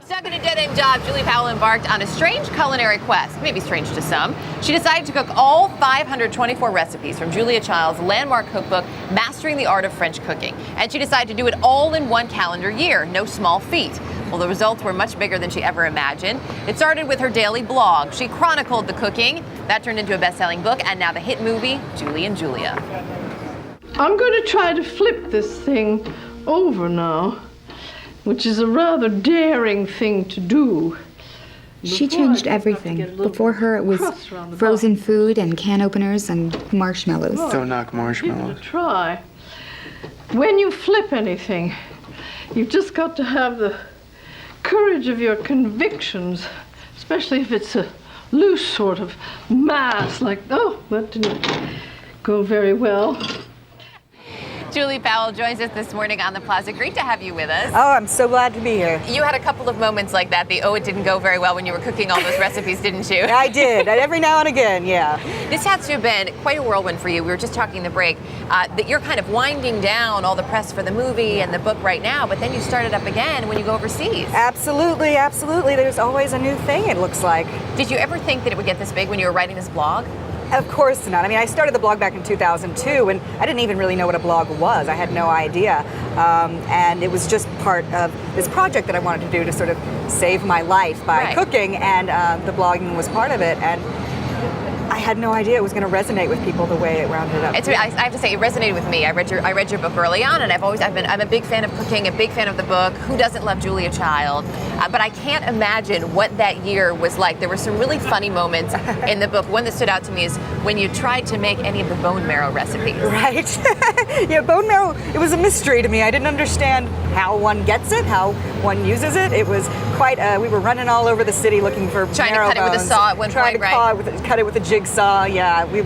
Stuck in a dead-end job, Julie Powell embarked on a strange culinary quest, maybe strange to some. She decided to cook all 524 recipes from Julia Child's landmark cookbook, Mastering the Art of French Cooking. And she decided to do it all in one calendar year, no small feat. Well, the results were much bigger than she ever imagined. It started with her daily blog. She chronicled the cooking. That turned into a best-selling book, and now the hit movie, Julie and Julia. I'm going to try to flip this thing over now, which is a rather daring thing to do. She changed everything. Before her, it was frozen food and can openers and marshmallows. Don't knock marshmallows. Give it a try. When you flip anything, you've just got to have the courage of your convictions, especially if it's a loose sort of mass, like, oh, that didn't go very well. Julie Powell joins us this morning on the Plaza. Great to have you with us. Oh, I'm so glad to be here. You had a couple of moments like that, it didn't go very well when you were cooking all those recipes, didn't you? I did, every now and again, yeah. This has to have been quite a whirlwind for you. We were just talking in the break that you're kind of winding down all the press for the movie and the book right now, but then you start it up again when you go overseas. Absolutely, absolutely. There's always a new thing, it looks like. Did you ever think that it would get this big when you were writing this blog? Of course not. I mean, I started the blog back in 2002, and I didn't even really know what a blog was. I had no idea. And it was just part of this project that I wanted to do to sort of save my life by cooking, and the blogging was part of it. And I had no idea it was going to resonate with people the way it rounded up. I have to say, it resonated with me. I read your book early on, and I'm a big fan of cooking, a big fan of the book. Who doesn't love Julia Child? But I can't imagine what that year was like. There were some really funny moments in the book. One that stood out to me is when you tried to make any of the bone marrow recipes. Right. Yeah, bone marrow, it was a mystery to me. I didn't understand how one gets it, how one uses it. It was quite, we were running all over the city looking for trying marrow to cut bones. It with a saw at one point, right? Cut it with a jigsaw. Yeah, we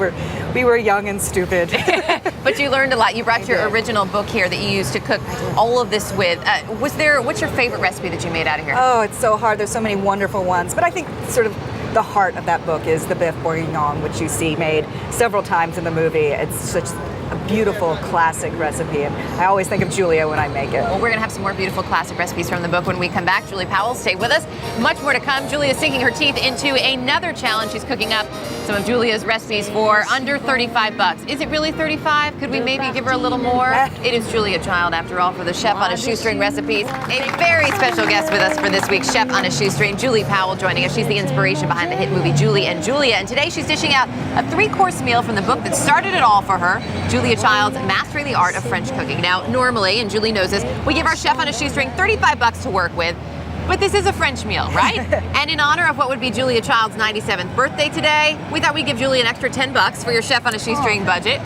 were young and stupid. But you learned a lot. You brought your original book here that you used to cook all of this with. What's your favorite recipe that you made out of here? Oh, it's so hard. There's so many wonderful ones. But I think sort of the heart of that book is the beef bourguignon, which you see made several times in the movie. It's such a beautiful classic recipe, and I always think of Julia when I make it. Well, we're going to have some more beautiful classic recipes from the book when we come back. Julie Powell, stay with us. Much more to come. Julia is sinking her teeth into another challenge. She's cooking up some of Julia's recipes for under 35 bucks. Is it really 35? Could we maybe give her a little more? It is Julia Child, after all, for the Chef on a Shoestring recipes. A very special guest with us for this week's Chef on a Shoestring, Julie Powell, joining us. She's the inspiration behind the hit movie Julie and Julia, and today she's dishing out a 3-course meal from the book that started it all for her, Julia Child's Mastering the Art of French Cooking. Now, normally, and Julie knows this, we give our Chef on a Shoestring 35 bucks to work with. But this is a French meal, right? And in honor of what would be Julia Child's 97th birthday today, we thought we'd give Julie an extra 10 bucks for your Chef on a Shoestring budget.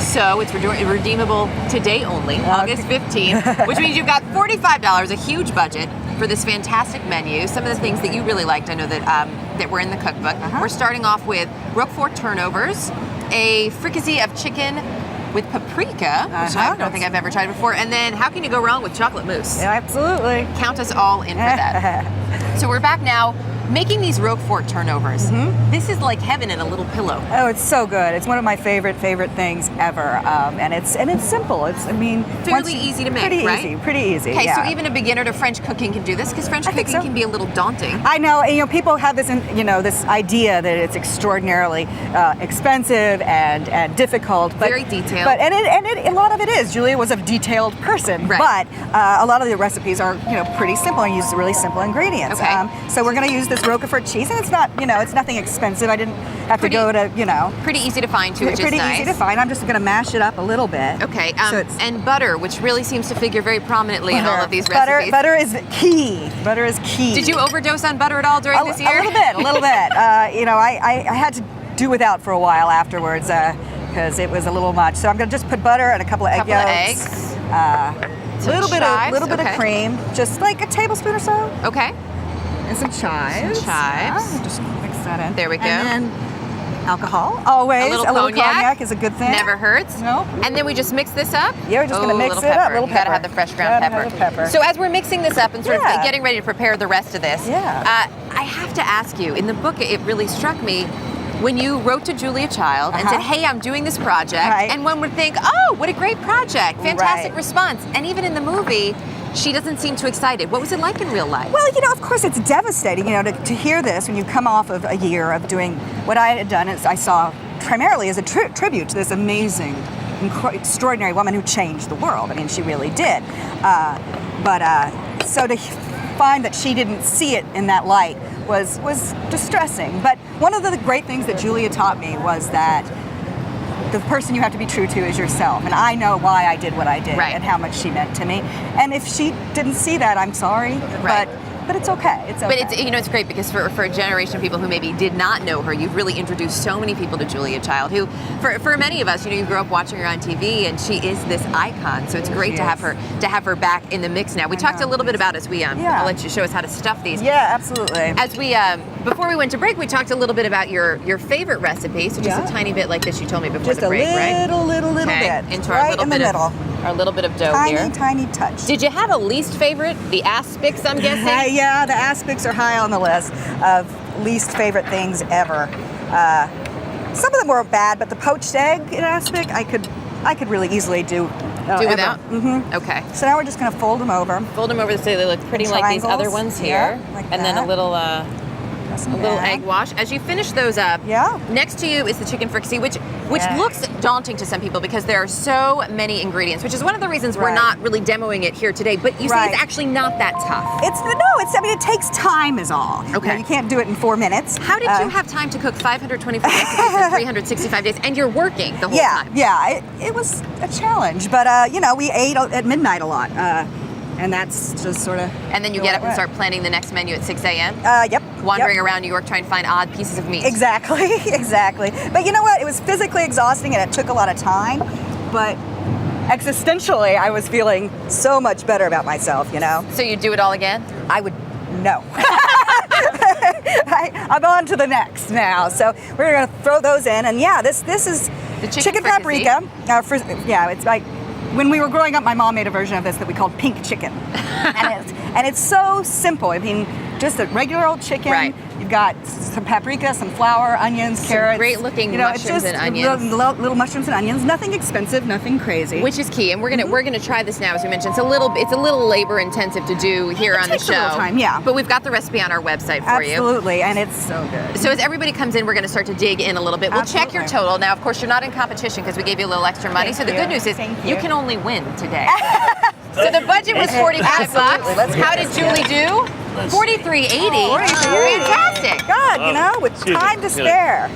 So it's redeemable today only, August 15th, which means you've got $45, a huge budget for this fantastic menu. Some of the things that you really liked, I know that were in the cookbook. We're starting off with roquefort turnovers, a fricassee of chicken with paprika, which I don't think I've ever tried before. And then how can you go wrong with chocolate mousse? Yeah, absolutely. Count us all in for that. So we're back now making these roquefort turnovers. This is like heaven in a little pillow. Oh, it's so good. It's one of my favorite things ever. And it's simple. It's fairly easy to make, Pretty easy. Okay, yeah. So even a beginner to French cooking can do this, because French cooking can be a little daunting. I know. And, people have this, this idea that it's extraordinarily expensive and difficult. But, very detailed. But a lot of it is. Julia was a detailed person. Right. But a lot of the recipes are pretty simple and use really simple ingredients. Okay. So we're going to use this roquefort cheese, and it's not it's nothing expensive. I didn't have to go to Pretty easy to find too, which is nice. Pretty easy to find. I'm just going to mash it up a little bit. Okay. And butter, which really seems to figure very prominently in all of these recipes. Butter is key. Butter is key. Did you overdose on butter at all during this year? A little bit. I had to do without for a while afterwards because it was a little much. So I'm going to just put butter and a couple of egg yolks. A little bit of cream, just like a tablespoon or so. Okay. And some chives. Just mix that in. There we go. And then alcohol, always. A little cognac is a good thing. Never hurts. No. And then we just mix this up? Yeah, we're just going to mix it up. You gotta have the fresh ground pepper. So as we're mixing this up and sort of getting ready to prepare the rest of this, I have to ask you, in the book it really struck me when you wrote to Julia Child and said, hey, I'm doing this project, and one would think, oh, what a great project, fantastic response. And even in the movie, she doesn't seem too excited. What was it like in real life? Well, you know, of course, it's devastating, you know, to hear this when you come off of a year of doing what I had done. As I saw primarily as a tribute to this amazing, extraordinary woman who changed the world. I mean, she really did. So to find that she didn't see it in that light was distressing. But one of the great things that Julia taught me was that the person you have to be true to is yourself. And I know why I did what I did and how much she meant to me. And if she didn't see that, I'm sorry. Right. But it's okay. It's okay. But it's, you know, it's great because for a generation of people who maybe did not know her, you've really introduced so many people to Julia Child, who, for many of us, you know, you grew up watching her on TV, and she is this icon. So it's great to have her back in the mix now. We talked a little bit about as we I'll let you show us how to stuff these. Yeah, absolutely. As we before we went to break, we talked a little bit about your favorite recipe. So just a tiny bit like this you told me before the break, right? Just a little bit. Into right our little in the bit middle. Our little bit of dough here. Tiny touch. Did you have a least favorite? The aspics, I'm guessing? Yeah, the aspics are high on the list of least favorite things ever. Some of them were bad, but the poached egg in aspic, I could really easily do without? Mm-hmm. Okay. So now we're just going to fold them over. Fold them over so they look pretty like these other ones here. Yeah, like and that. Then a little egg wash. As you finish those up, next to you is the chicken fricassee, which looks daunting to some people because there are so many ingredients, which is one of the reasons we're not really demoing it here today. But you see, it's actually not that tough. I mean, it takes time is all. Okay. You know, you can't do it in 4 minutes. How did you have time to cook 525 recipes in 365 days? And you're working the whole time. Yeah, it was a challenge. But, you know, we ate at midnight a lot. And that's just sort of... And then you get up and start planning the next menu at 6 a.m.? Yep. Wandering around New York trying to find odd pieces of meat. Exactly, exactly. But you know what? It was physically exhausting and it took a lot of time. But existentially, I was feeling so much better about myself, you know? So you'd do it all again? I would... No. I'm on to the next now. So we're going to throw those in. And yeah, this is the chicken paprika. It's like... When we were growing up, my mom made a version of this that we called pink chicken. and it's so simple. I mean, just a regular old chicken. Right. You've got some paprika, some flour, onions, carrots. Great looking mushrooms and onions. Little mushrooms and onions. Nothing expensive, nothing crazy. Which is key. And we're gonna try this now, as we mentioned. It's a little labor intensive to do here on the show. It takes a little time, yeah. But we've got the recipe on our website for you. Absolutely, and it's so good. So as everybody comes in, we're gonna start to dig in a little bit. We'll check your total. Now, of course, you're not in competition because we gave you a little extra money. So the good news is you can only win today. So the budget was $45. How did Julie do? $43.80. Fantastic. God, you know, with time to spare.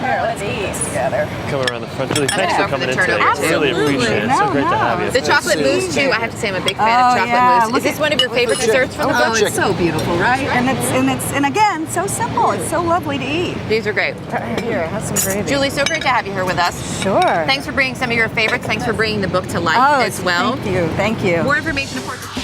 Here, let's put this together. Come around the front. Julie, thanks for coming in today. Absolutely. Really appreciate it. So great to have you. The chocolate mousse too. I have to say I'm a big fan of chocolate mousse. Is this one of your favorite desserts from the book? It's so beautiful, right? And again, so simple. It's so lovely to eat. These are great. Here, have some gravy. Julie, so great to have you here with us. Sure. Thanks for bringing some of your favorites. Thanks for bringing the book to life as well. Thank you. More information, of course.